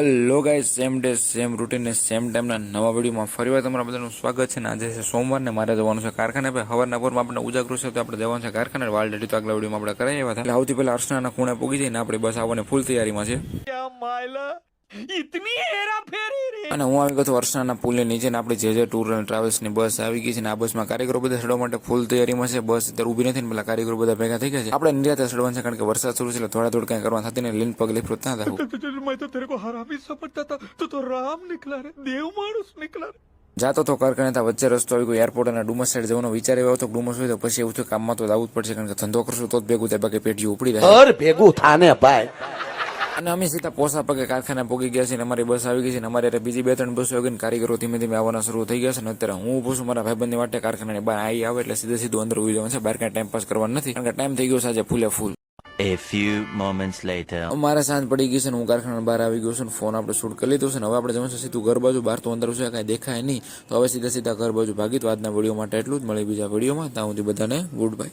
Hello guys, same day same routine ને same ટાઈમના નવા વિડીયોમાં ફરીવાર તમારા બધાનું સ્વાગત છે. ને આજે છે સોમવાર ને મારે જવાનું છે કારખાને. ભાઈ સવારના પોરમાં આપણે ઉજાગરું છે તો આપણે જવાનું છે કારખાને. વાલ ડેટી તો આગલા વિડીયોમાં આપણે કરાવી આવ્યા હતા. એટલે સૌથી પહેલા અર્ચનાના ખૂણે પૂગી જઈને આપણી બસ આવવાની ફૂલ તૈયારીમાં છે. અને હું આવી ગયો છું અર્ચનાના પુલની નીચે ને આપણી જે ટૂર એન્ડ ટ્રાવેલ્સની બસ આવી ગઈ છે. ને આ બસમાં કારીગરો બધા ચડવા માટે ફૂલ તૈયારીમાં છે. બસ અત્યારે ઊભી નથી ને પેલા કારીગરો બધા ભેગા થઈ ગયા છે. આપણે નિરાતે ચડવાનું છે કારણ કે વરસાદ શરૂ છે એટલે થોડા થોડું કઈ કરવા થતી ને લીન પગ લીફ્ટ ના થતું. मैं तो तेरे को हरामी समझता था, तो राम निकला रे, देव मानुस निकला रे। જાતો તો કારખાને ત્યાં વચ્ચે રસ્તો આવી ગયો એરપોર્ટ અને ડુમસ સાઈડ જવાનો વિચાર આવ્યો હતો. ડુમસ હોય તો પછી એવું થયું કામમાં તો આવવું જ પડશે કારણ કે ધંધો કરશું તો જ ભેગું થાય, બાકી પેટીયું ઉપડી જાય. ભેગું થાને ભાઈ. અને અમે સીધા પોસા પગે કારખાને પહોંચી ગયા છીએ. અમારી બસ આવી ગઈ છે. અમારે બીજી 2-3 બસો આવી ગઈ. કારીગરો ધીમે ધીમે આવવાના શરૂ થઈ ગયા છે. ને અત્યારે હું ઊભું છું મારા ભાઈબંધની વાટે કારખાનાની બહાર. આવી આવે એટલે સીધું અંદર ઉભી જવાનું છે. બહાર કાંઈ ટાઈમ પાસ કરવાનું નથી કારણ કે ટાઈમ થઈ ગયો છે આજે ફૂલે ફૂલ. A few moments later. મારે સાંજ પડી ગઈ છે ને હું કારખાના બહાર આવી ગયો છું ને ફોન આપણે શૂટ કરી લીધો છે. ને હવે આપણે જવાનું છે સીધું ઘર બાજુ. બહાર તો અંદર છે કાંઈ દેખાય નહીં, તો હવે સીધા ઘર બાજુ ભાગી. તો આજના વિડીયો માટે એટલું જ. મળી બીજા વિડીયોમાં. ત્યાં સુધી બધાને ગુડ બાય.